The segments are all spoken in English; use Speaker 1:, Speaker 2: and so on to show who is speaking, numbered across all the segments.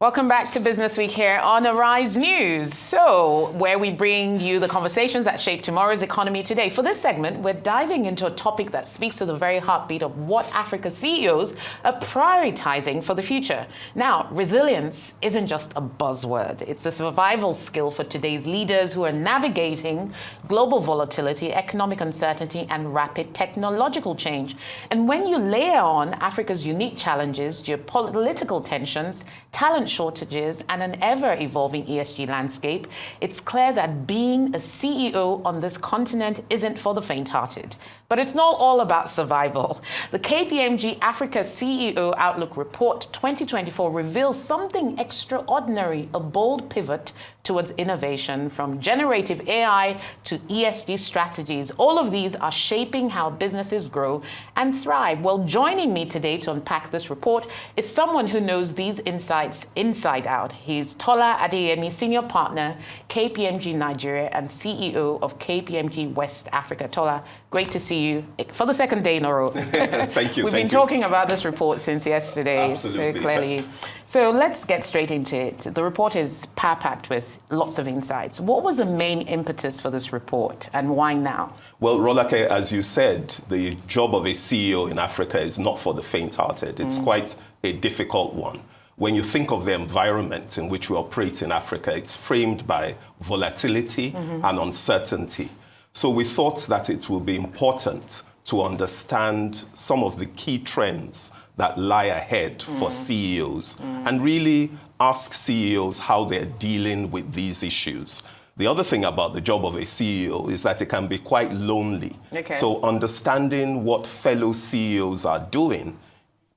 Speaker 1: Welcome back to Business Week here on Arise News. So, where we bring you the conversations that shape tomorrow's economy today. For this segment, we're diving into a topic that speaks to the very heartbeat of what Africa's CEOs are prioritizing for the future. Now, resilience isn't just a buzzword. It's a survival skill for today's leaders who are navigating global volatility, economic uncertainty, and rapid technological change. And when you layer on Africa's unique challenges, geopolitical tensions, talent shortages, and an ever-evolving ESG landscape, it's clear that being a CEO on this continent isn't for the faint-hearted. But it's not all about survival. The KPMG Africa CEO Outlook Report 2024 reveals something extraordinary, a bold pivot towards innovation, from generative AI to ESG strategies. All of these are shaping how businesses grow and thrive. Well, joining me today to unpack this report is someone who knows these insights inside out. He's Tola Adeyemi, Senior Partner, KPMG Nigeria, and CEO of KPMG West Africa. Tola, great to see you for the second day in a row.
Speaker 2: Thank you.
Speaker 1: We've been talking about this report since yesterday.
Speaker 2: Absolutely.
Speaker 1: So clearly. So let's get straight into it. The report is power-packed with lots of insights. What was the main impetus for this report, and why now?
Speaker 2: Well, Rolake, as you said, the job of a CEO in Africa is not for the faint-hearted. It's quite a difficult one. When you think of the environment in which we operate in Africa, it's framed by volatility and uncertainty. So we thought that it will be important to understand some of the key trends that lie ahead for CEOs and really ask CEOs how they're dealing with these issues. The other thing about the job of a CEO is that it can be quite lonely.
Speaker 1: Okay.
Speaker 2: So understanding what fellow CEOs are doing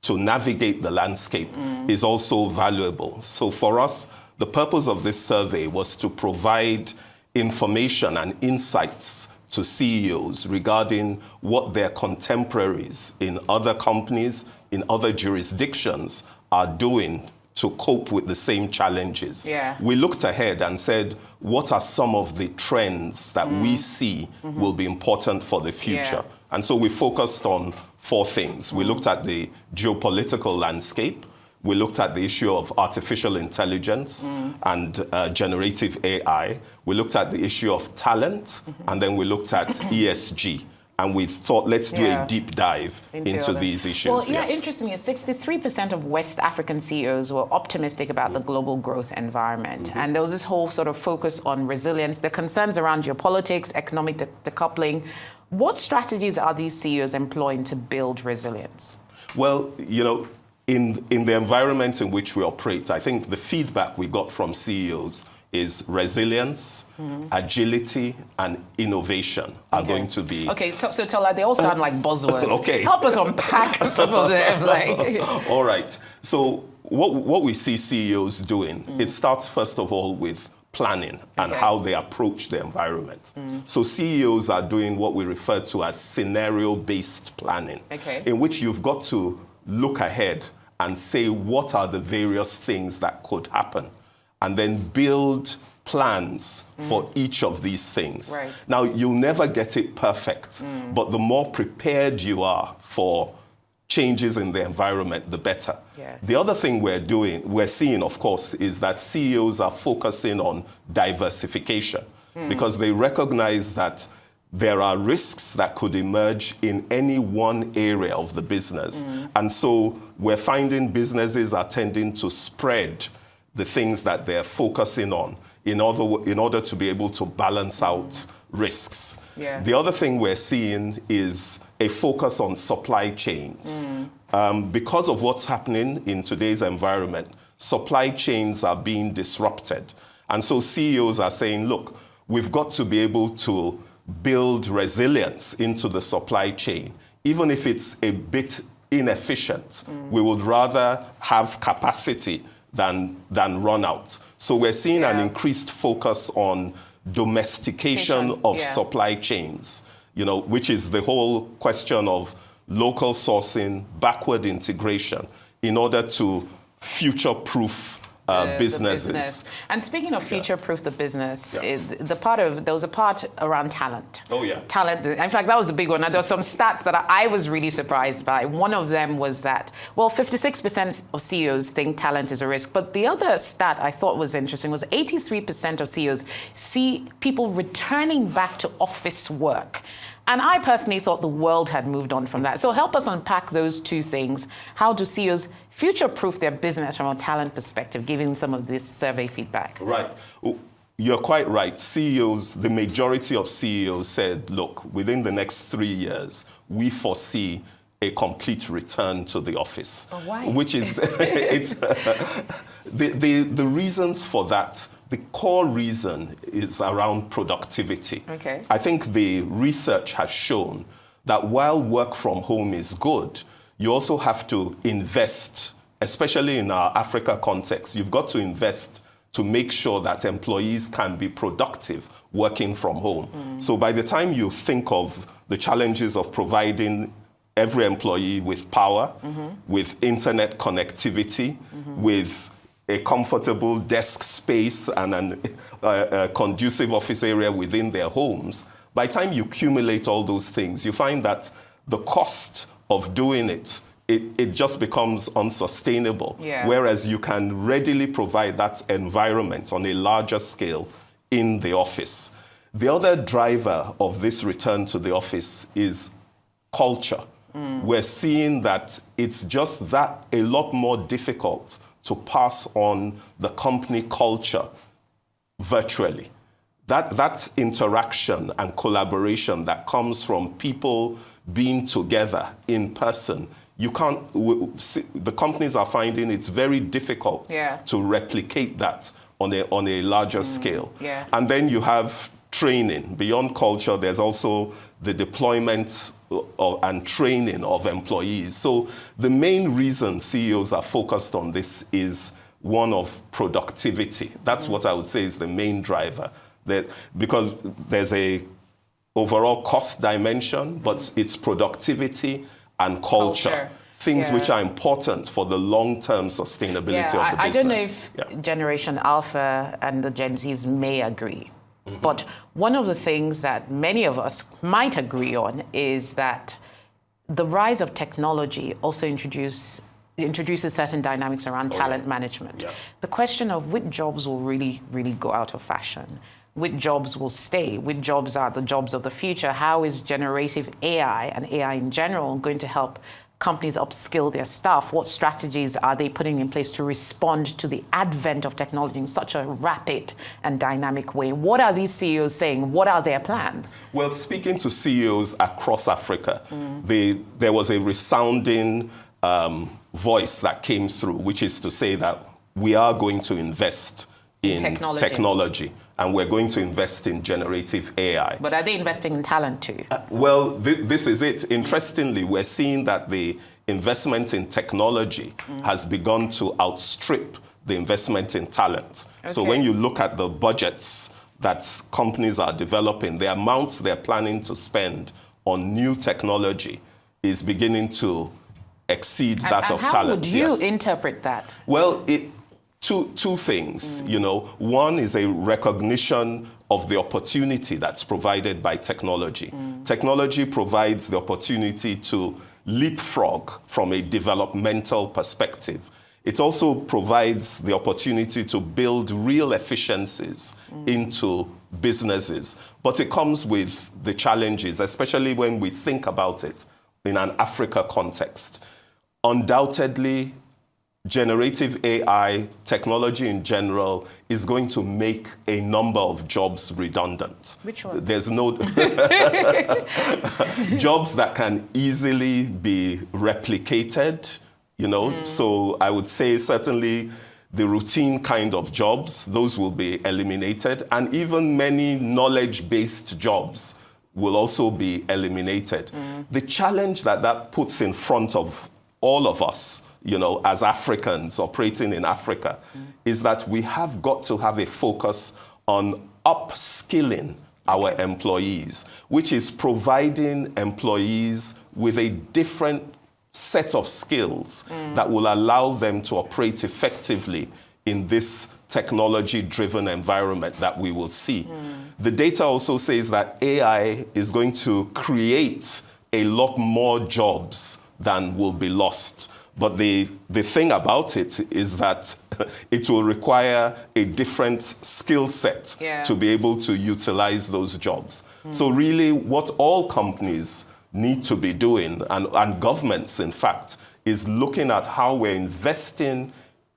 Speaker 2: to navigate the landscape is also valuable. So for us, the purpose of this survey was to provide information and insights to CEOs regarding what their contemporaries in other companies, in other jurisdictions are doing to cope with the same challenges.
Speaker 1: Yeah.
Speaker 2: We looked ahead and said, what are some of the trends that we see will be important for the future?
Speaker 1: Yeah.
Speaker 2: And so we focused on four things. We looked at the geopolitical landscape. We looked at the issue of artificial intelligence and generative AI. We looked at the issue of talent, and then we looked at ESG. And we thought, let's do a deep dive into these issues.
Speaker 1: Well, yeah, interestingly, 63% of West African CEOs were optimistic about the global growth environment. And there was this whole sort of focus on resilience, the concerns around geopolitics, economic decoupling. What strategies are these CEOs employing to build resilience? Well,
Speaker 2: you know, in the environment in which we operate, I think the feedback we got from CEOs is resilience, agility, and innovation are going to be...
Speaker 1: Okay, so Tola, they all sound like buzzwords.
Speaker 2: Okay.
Speaker 1: Help us unpack some of them.
Speaker 2: All right. So what we see CEOs doing, it starts first of all with planning and how they approach the environment. So CEOs are doing what we refer to as scenario-based planning, in which you've got to look ahead and say what are the various things that could happen, and then build plans for each of these things.
Speaker 1: Right.
Speaker 2: Now, you'll never get it perfect, but the more prepared you are for changes in the environment, the better.
Speaker 1: Yeah.
Speaker 2: The other thing we're seeing, of course, is that CEOs are focusing on diversification because they recognize that there are risks that could emerge in any one area of the business. And so we're finding businesses are tending to spread the things that they're focusing on in order to be able to balance out risks.
Speaker 1: Yeah.
Speaker 2: The other thing we're seeing is a focus on supply chains. Because of what's happening in today's environment, supply chains are being disrupted. And so CEOs are saying, look, we've got to be able to build resilience into the supply chain. Even if it's a bit inefficient, we would rather have capacity than run out. So we're seeing an increased focus on domestication of supply chains, you know, which is the whole question of local sourcing, backward integration, in order to future-proof businesses.
Speaker 1: Business. And speaking of future-proof the business, there was a part around talent.
Speaker 2: Oh, yeah.
Speaker 1: Talent. In fact, that was a big one. And there were some stats that I was really surprised by. One of them was that, 56% of CEOs think talent is a risk. But the other stat I thought was interesting was 83% of CEOs see people returning back to office work. And I personally thought the world had moved on from that. So help us unpack those two things. How do CEOs future-proof their business from a talent perspective, given some of this survey feedback?
Speaker 2: Right. You're quite right. CEOs, the majority of CEOs said, look, within the next 3 years, we foresee a complete return to the office.
Speaker 1: But why?
Speaker 2: Which is, the reasons for that, the core reason is around productivity.
Speaker 1: Okay.
Speaker 2: I think the research has shown that while work from home is good, you also have to invest, especially in our Africa context. You've got to invest to make sure that employees can be productive working from home. So by the time you think of the challenges of providing every employee with power, with internet connectivity, with a comfortable desk space and a conducive office area within their homes, by the time you accumulate all those things, you find that the cost of doing it just becomes unsustainable.
Speaker 1: Yeah.
Speaker 2: Whereas you can readily provide that environment on a larger scale in the office. The other driver of this return to the office is culture. We're seeing that it's just that a lot more difficult to pass on the company culture virtually. That interaction and collaboration that comes from people being together in person, the companies are finding it's very difficult to replicate that on a larger scale.
Speaker 1: Yeah.
Speaker 2: And then you have training. Beyond culture, there's also the deployment and training of employees. So the main reason CEOs are focused on this is one of productivity. That's what I would say is the main driver. Because there's a overall cost dimension, but it's productivity and culture. Things which are important for the long-term sustainability of the business.
Speaker 1: I don't know if Generation Alpha and the Gen Zs may agree. But one of the things that many of us might agree on is that the rise of technology also introduces certain dynamics around talent management.
Speaker 2: Yeah.
Speaker 1: The question of which jobs will really, really go out of fashion, which jobs will stay, which jobs are the jobs of the future, how is generative AI and AI in general going to help companies upskill their staff? What strategies are they putting in place to respond to the advent of technology in such a rapid and dynamic way? What are these CEOs saying? What are their plans?
Speaker 2: Well, speaking to CEOs across Africa, there was a resounding voice that came through, which is to say that we are going to invest in technology and we're going to invest in generative AI.
Speaker 1: But are they investing in talent too?
Speaker 2: Well, this is it. Interestingly, we're seeing that the investment in technology has begun to outstrip the investment in talent. Okay. So when you look at the budgets that companies are developing, the amounts they're planning to spend on new technology is beginning to exceed that of talent.
Speaker 1: How would you interpret that?
Speaker 2: Well, Two things, One is a recognition of the opportunity that's provided by technology. Technology provides the opportunity to leapfrog from a developmental perspective. It also provides the opportunity to build real efficiencies into businesses. But it comes with the challenges, especially when we think about it in an Africa context. Undoubtedly, generative AI, technology in general, is going to make a number of jobs redundant.
Speaker 1: Which ones?
Speaker 2: There's no jobs that can easily be replicated, So I would say certainly the routine kind of jobs, those will be eliminated. And even many knowledge-based jobs will also be eliminated. The challenge that puts in front of all of us, as Africans operating in Africa, is that we have got to have a focus on upskilling our employees, which is providing employees with a different set of skills that will allow them to operate effectively in this technology-driven environment that we will see. The data also says that AI is going to create a lot more jobs than will be lost. But the thing about it is that it will require a different skill set to be able to utilize those jobs. So really what all companies need to be doing, and governments in fact, is looking at how we're investing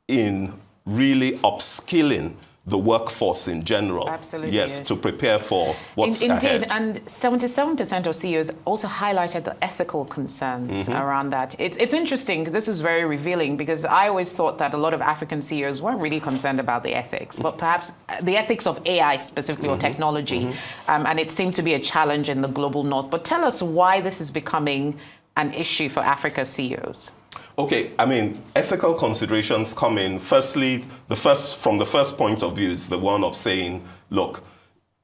Speaker 2: in really upskilling the workforce in general.
Speaker 1: Absolutely.
Speaker 2: Yes, to prepare for what's
Speaker 1: Indeed,
Speaker 2: ahead.
Speaker 1: and 77% of CEOs also highlighted the ethical concerns around that. It's interesting because this is very revealing, because I always thought that a lot of African CEOs weren't really concerned about the ethics, but perhaps the ethics of AI specifically or technology, and it seemed to be a challenge in the global north. But tell us why this is becoming an issue for Africa CEOs.
Speaker 2: Okay, I mean, ethical considerations come in. Firstly, from the first point of view is the one of saying, look,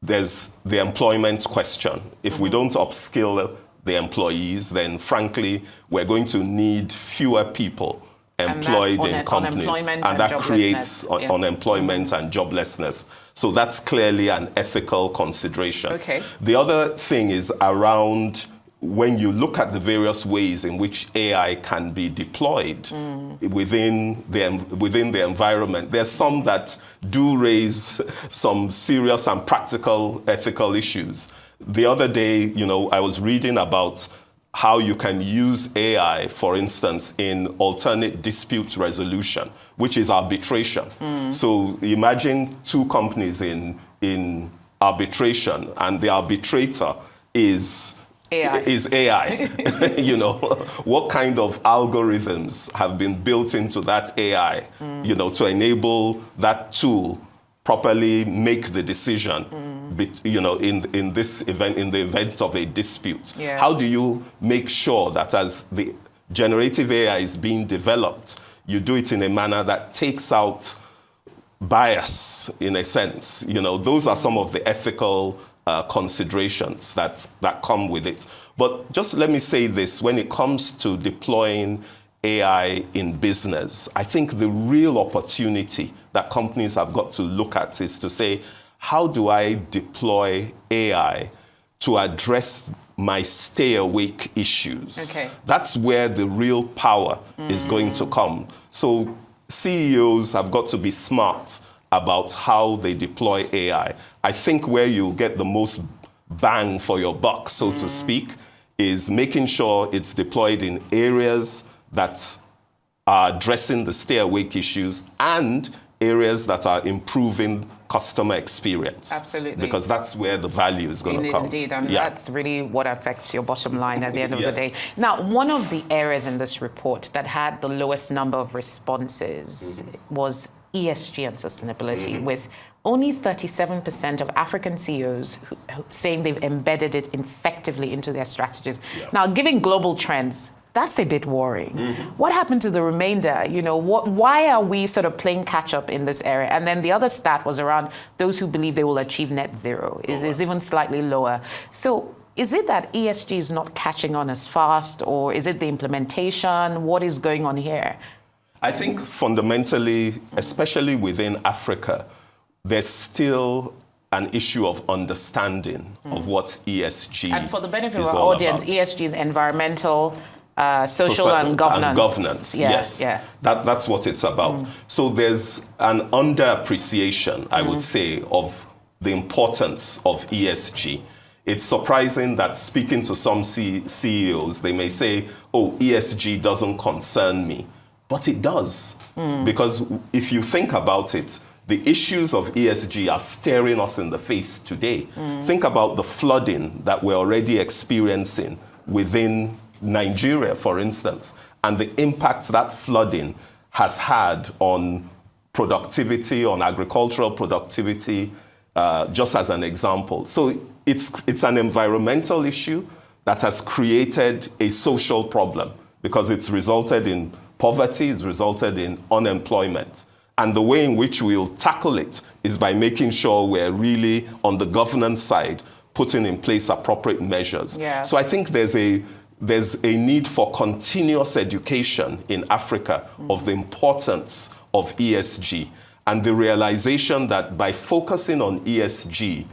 Speaker 2: there's the employment question. If we don't upskill the employees, then frankly, we're going to need fewer people employed in companies. And that creates unemployment and joblessness. So that's clearly an ethical consideration.
Speaker 1: Okay.
Speaker 2: The other thing is around when you look at the various ways in which AI can be deployed within the environment, there's some that do raise some serious and practical ethical issues. The other day, I was reading about how you can use AI, for instance, in alternate dispute resolution, which is arbitration. So imagine two companies in arbitration, and the arbitrator is AI. What kind of algorithms have been built into that AI, to enable that tool properly make the decision, in this event, in the event of a dispute. How do you make sure that as the generative AI is being developed, you do it in a manner that takes out bias, in a sense? Those are some of the ethical considerations that come with it. But just let me say this, when it comes to deploying AI in business, I think the real opportunity that companies have got to look at is to say, how do I deploy AI to address my stay awake issues?
Speaker 1: Okay.
Speaker 2: That's where the real power is going to come. So CEOs have got to be smart about how they deploy AI. I think where you get the most bang for your buck, so to speak, is making sure it's deployed in areas that are addressing the stay awake issues and areas that are improving customer experience.
Speaker 1: Absolutely.
Speaker 2: Because that's where the value is going to come.
Speaker 1: Indeed, and that's really what affects your bottom line at the end of the day. Now, one of the areas in this report that had the lowest number of responses was ESG and sustainability, with only 37% of African CEOs saying they've embedded it effectively into their strategies. Now, given global trends, that's a bit worrying. What happened to the remainder? Why are we sort of playing catch up in this area? And then the other stat was around those who believe they will achieve net zero is even slightly lower. So is it that ESG is not catching on as fast, or is it the implementation? What is going on here?
Speaker 2: I think fundamentally, especially within Africa, there's still an issue of understanding of what ESG is.
Speaker 1: And for the benefit of our audience,
Speaker 2: about.
Speaker 1: ESG is environmental, social and governance.
Speaker 2: And governance, yes. That's what it's about. So there's an underappreciation, I would say, of the importance of ESG. It's surprising that speaking to some CEOs, they may say, oh, ESG doesn't concern me. But it does, because if you think about it, the issues of ESG are staring us in the face today. Think about the flooding that we're already experiencing within Nigeria, for instance, and the impact that flooding has had on productivity, on agricultural productivity, just as an example. So it's an environmental issue that has created a social problem, because it's resulted in poverty, it's resulted in unemployment. And the way in which we'll tackle it is by making sure we're really, on the governance side, putting in place appropriate measures. So I think there's a need for continuous education in Africa of the importance of ESG. and the realization that by focusing on ESG,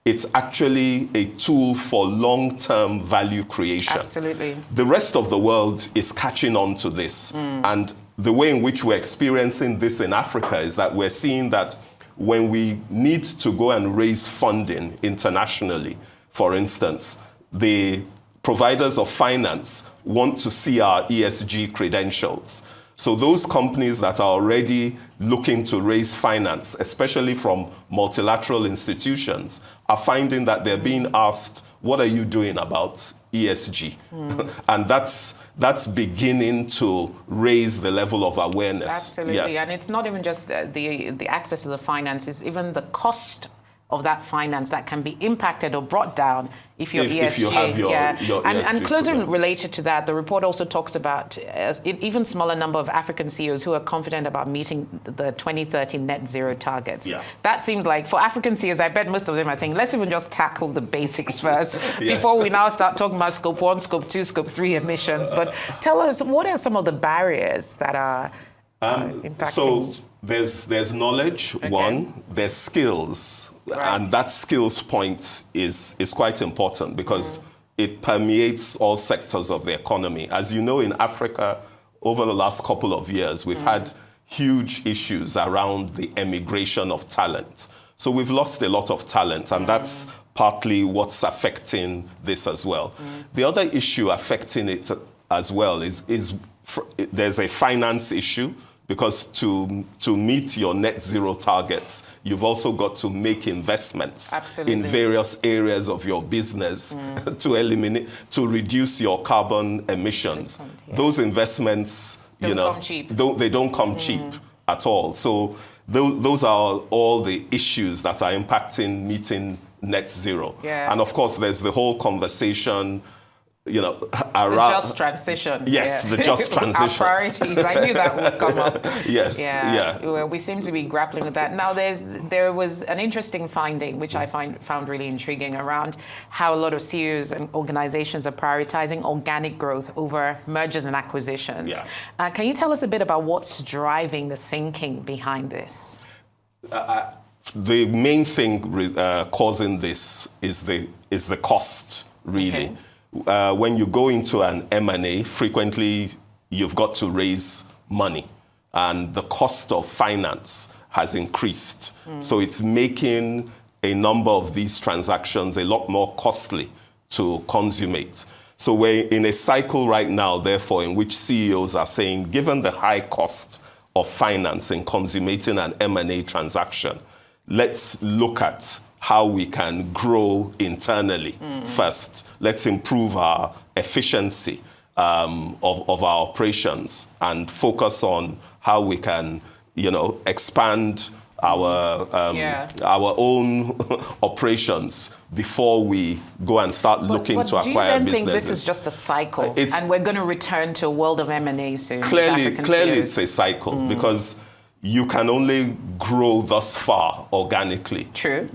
Speaker 2: it's actually a tool for long-term value creation.
Speaker 1: Absolutely.
Speaker 2: The rest of the world is catching on to this. And the way in which we're experiencing this in Africa is that we're seeing that when we need to go and raise funding internationally, for instance, the providers of finance want to see our ESG credentials. So those companies that are already looking to raise finance, especially from multilateral institutions, are finding that they're being asked, what are you doing about ESG? And that's beginning to raise the level of awareness.
Speaker 1: Absolutely, and it's not even just the access to the finance, it's even the cost of that finance that can be impacted or brought down if you're ESG.
Speaker 2: If you have your ESG.
Speaker 1: And closely related to that, the report also talks about an even smaller number of African CEOs who are confident about meeting the 2030 net zero targets.
Speaker 2: Yeah.
Speaker 1: That seems like, for African CEOs, I bet most of them are thinking, let's even just tackle the basics first
Speaker 2: Yes.
Speaker 1: before we now start talking about scope 1, scope 2, scope 3 emissions. But tell us, what are some of the barriers that are impacting?
Speaker 2: So there's knowledge, one, there's skills, and that skills point is quite important because it permeates all sectors of the economy. As you know, in Africa, over the last couple of years, we've had huge issues around the emigration of talent. So we've lost a lot of talent, and that's partly what's affecting this as well. The other issue affecting it as well is there's a finance issue, because to meet your net zero targets, you've also got to make investments in various areas of your business to reduce your carbon emissions. Those investments, they don't come cheap at all. So those are all the issues that are impacting meeting net zero. And of course, there's the whole conversation, around
Speaker 1: the just transition.
Speaker 2: Yes, the just transition.
Speaker 1: Our priorities. I knew that would come up.
Speaker 2: Yes.
Speaker 1: Well, we seem to be grappling with that. Now, there was an interesting finding, which I found really intriguing, around how a lot of CEOs and organizations are prioritizing organic growth over mergers and acquisitions. Can you tell us a bit about what's driving the thinking behind this?
Speaker 2: The main thing causing this is the cost, really. Okay. When you go into an M&A, frequently you've got to raise money, and the cost of finance has increased. So it's making a number of these transactions a lot more costly to consummate. So we're in a cycle right now, therefore, in which CEOs are saying, given the high cost of finance in consummating an M&A transaction, let's look at how we can grow internally first. Let's improve our efficiency of our operations and focus on how we can, expand our own operations before we go and start looking to acquire businesses. Do you then think
Speaker 1: this is just a cycle, and we're going to return to a world of M&A soon?
Speaker 2: Clearly, it's a cycle because you can only grow thus far organically.
Speaker 1: True.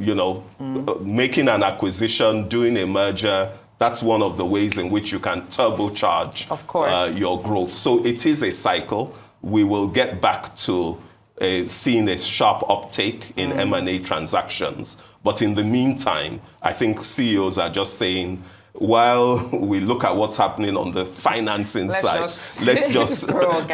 Speaker 2: Making an acquisition, doing a merger, that's one of the ways in which you can turbocharge your growth. So it is a cycle. We will get back to seeing a sharp uptake in M&A transactions. But in the meantime, I think CEOs are just saying, while we look at what's happening on the financing side, let's just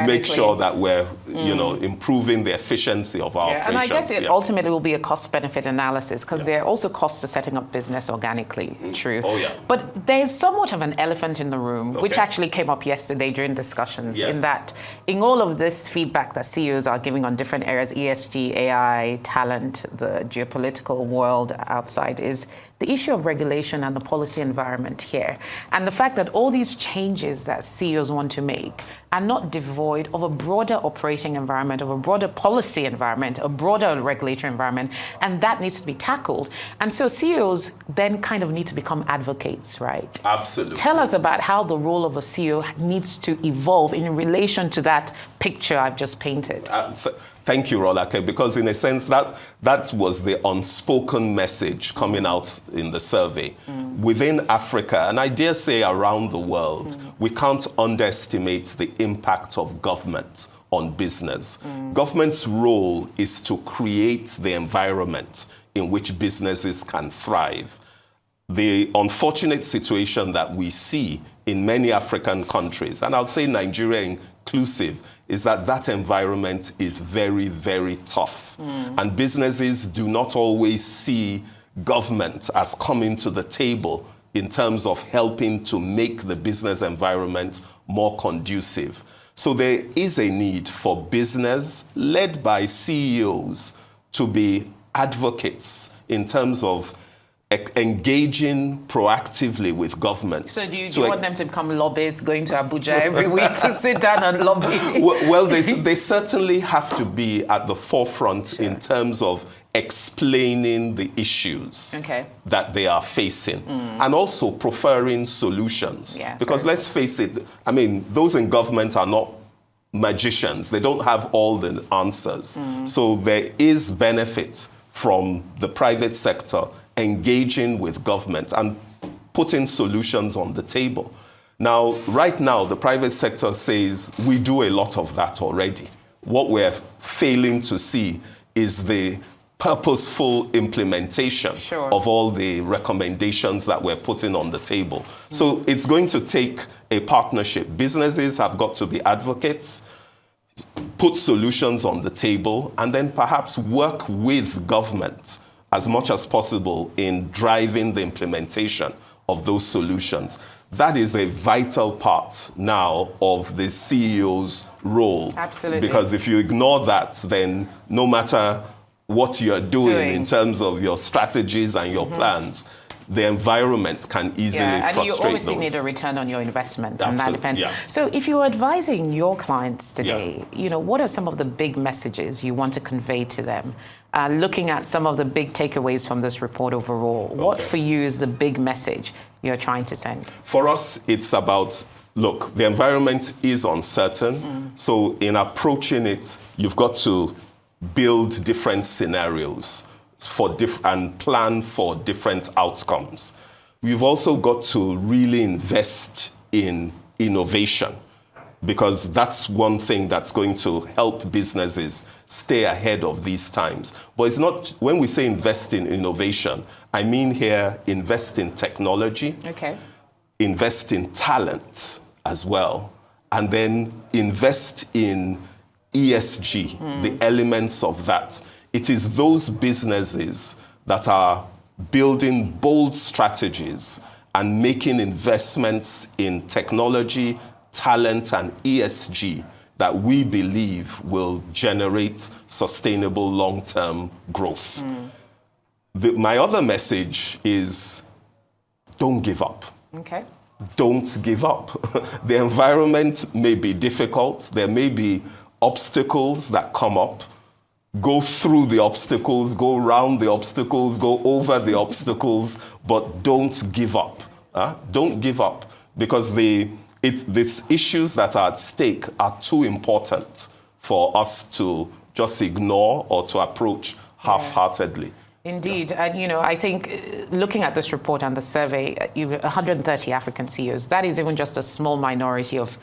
Speaker 2: make sure that we're, improving the efficiency of our operations.
Speaker 1: And I guess it ultimately will be a cost-benefit analysis, because there are also costs to setting up business organically. True. But there's somewhat of an elephant in the room, which actually came up yesterday during discussions, in that in all of this feedback that CEOs are giving on different areas, ESG, AI, talent, the geopolitical world outside, is the issue of regulation and the policy environment here. And the fact that all these changes that CEOs want to make are not devoid of a broader operating environment, of a broader policy environment, a broader regulatory environment, and that needs to be tackled. And so CEOs then kind of need to become advocates, right?
Speaker 2: Absolutely.
Speaker 1: Tell us about how the role of a CEO needs to evolve in relation to that picture I've just painted.
Speaker 2: Thank you, Rolake, because in a sense that was the unspoken message coming out in the survey. Within Africa, and I dare say around the world, we can't underestimate the impact of government on business. Government's role is to create the environment in which businesses can thrive. The unfortunate situation that we see in many African countries, and I'll say Nigeria inclusive, is that that environment is very, very tough. And businesses do not always see government as coming to the table in terms of helping to make the business environment more conducive. So there is a need for business led by CEOs to be advocates in terms of engaging proactively with government.
Speaker 1: So do you want them to become lobbyists, going to Abuja every week to sit down and lobby?
Speaker 2: Well, they certainly have to be at the forefront in terms of explaining the issues that they are facing and also preferring solutions. Because let's face it, I mean, those in government are not magicians. They don't have all the answers. So there is benefit from the private sector engaging with government and putting solutions on the table. Now, right now, the private sector says we do a lot of that already. What we're failing to see is the purposeful implementation of all the recommendations that we're putting on the table. So it's going to take a partnership. Businesses have got to be advocates, put solutions on the table, and then perhaps work with government as much as possible in driving the implementation of those solutions. That is a vital part now of the CEO's role.
Speaker 1: Absolutely.
Speaker 2: Because if you ignore that, then no matter what you're doing in terms of your strategies and your plans, the environment can easily frustrate those.
Speaker 1: And you obviously need a return on your investment, and that depends. So if you're advising your clients today, you know, what are some of the big messages you want to convey to them? Looking at some of the big takeaways from this report overall, what for you is the big message you're trying to send? For us, it's about, look, the environment is uncertain. So in approaching it, you've got to build different scenarios and plan for different outcomes. We've also got to really invest in innovation, because that's one thing that's going to help businesses stay ahead of these times. But it's not, when we say invest in innovation, I mean here invest in technology, invest in talent as well, and then invest in ESG, the elements of that. It is those businesses that are building bold strategies and making investments in technology, talent, and ESG that we believe will generate sustainable long-term growth. My other message is don't give up. Don't give up. The environment may be difficult. There may be obstacles that come up. Go through the obstacles, go around the obstacles, go over the obstacles, but don't give up. Don't give up, because these issues that are at stake are too important for us to just ignore or to approach half-heartedly. Indeed. And, you know, I think looking at this report and the survey, 130 African CEOs, that is even just a small minority of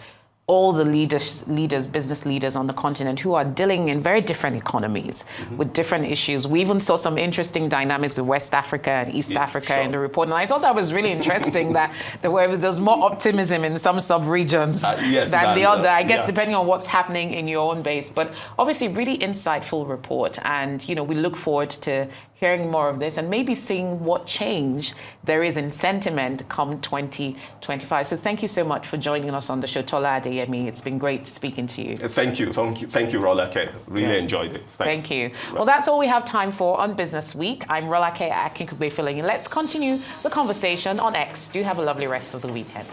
Speaker 1: all the leaders, business leaders on the continent who are dealing in very different economies with different issues. We even saw some interesting dynamics of West Africa and East Africa in the report. And I thought that was really interesting that there's more optimism in some sub-regions than the other, I guess, depending on what's happening in your own base. But obviously, really insightful report. And, you know, we look forward to hearing more of this and maybe seeing what change there is in sentiment come 2025. So thank you so much for joining us on the show, Tola Adeyemi. It's been great speaking to you. Thank you, Rolake. Really enjoyed it. Thanks. Thank you. Well, that's all we have time for on Business Week. I'm Rolake Akinkugbe filling in. Let's continue the conversation on X. Do have a lovely rest of the weekend.